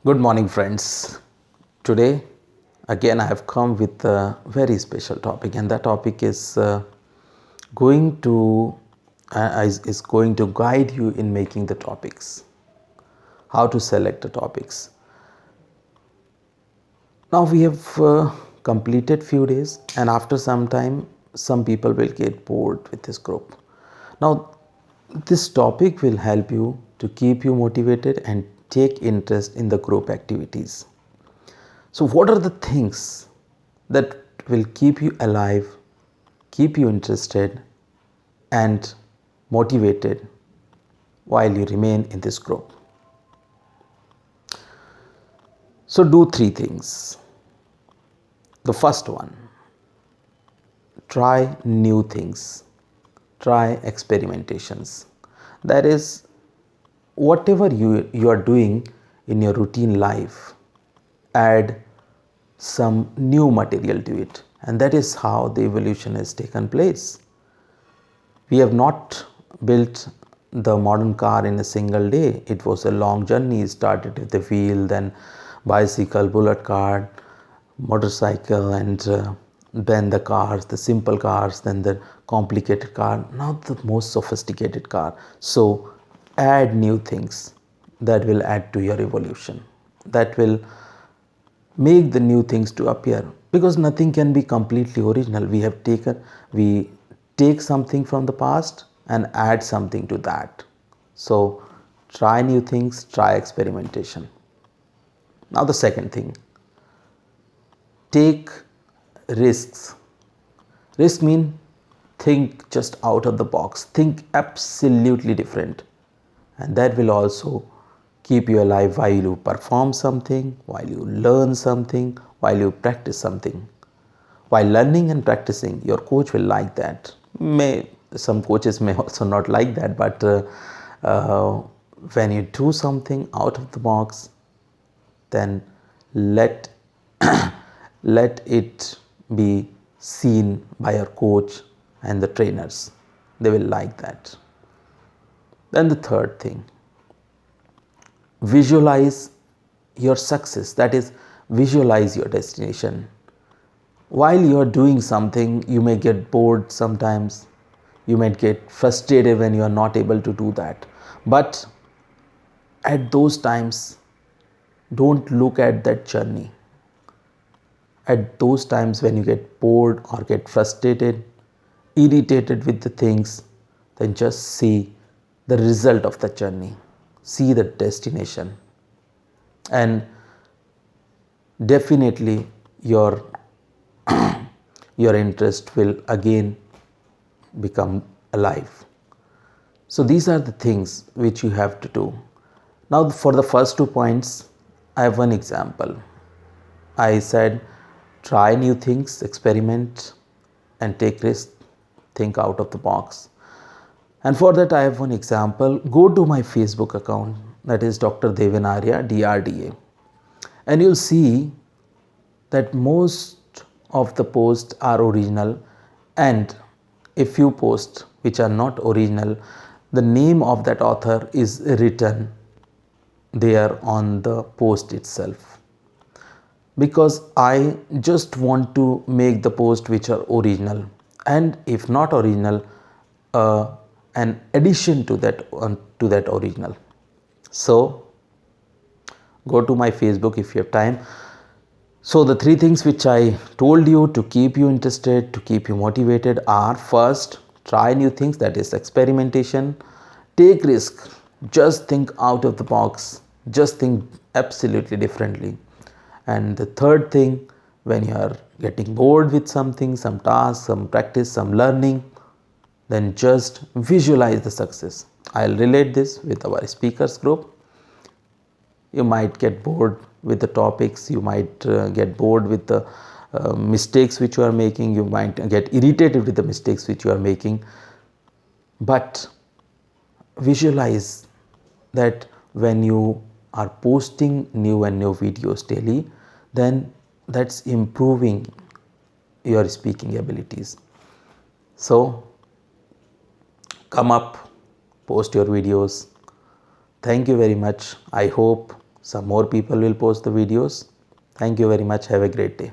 Good morning, friends. Today, again, I have come with a very special topic, and that topic is going to is going to guide you in making the topics, how to select the topics. Now we have completed few days, and after some time, some people will get bored with this group. Now, this topic will help you to keep you motivated and take interest in the group activities. So, what are the things that will keep you alive, keep you interested, and motivated while you remain in this group? So, do three things. The first one, try new things, try experimentations. That is, whatever you are doing in your routine life, add some new material to it, and that is how the evolution has taken place. We have not built the modern car in a single day. It was a long journey. It started with the wheel, then bicycle, bullet cart, motorcycle, and then the cars, the simple cars, then the complicated car, now the most sophisticated car. So add new things that will add to your evolution, that will make the new things to appear, because nothing can be completely original. We take something from the past and add something to that. So try new things, try experimentation. Now the second thing, take risks. Risk mean think just out of the box, think absolutely different, and that will also keep you alive while you perform something, while you learn something, while you practice something. While learning and practicing, your coach will like that. May some coaches may also not like that, but uh, when you do something out of the box, then let let it be seen by your coach and the trainers. They will like that. Then the third thing, visualize your success. That is, visualize your destination. While you are doing something, you may get bored sometimes, you might get frustrated when you are not able to do that, but at those times, don't look at that journey. At those times when you get bored or get frustrated, irritated with the things, then just see the result of the journey, see the destination, and definitely your your interest will again become alive. So these are the things which you have to do. Now for the first 2 points, I have one example. I said try new things, experiment, and take risk, think out of the box. And for that I have one example. Go to my Facebook account, that is Dr. Devanarya DRDA, and you'll see that most of the posts are original, and a few posts which are not original, the name of that author is written there on the post itself, because I just want to make the post which are original, and if not original, an addition to that original. So go to my Facebook if you have time. So the three things which I told you to keep you interested, to keep you motivated are: first, try new things, that is experimentation. Take risk, just think out of the box, just think absolutely differently. And the third thing, when you are getting bored with something, some task, some practice, some learning, then just visualize the success. I'll relate this with our speakers group. You might get bored with the topics, you might get bored with the mistakes which you are making, you might get irritated with the mistakes which you are making, but visualize that when you are posting new and new videos daily, then that's improving your speaking abilities. So come up, post your videos. Thank you very much. I hope some more people will post the videos. Thank you very much. Have a great day.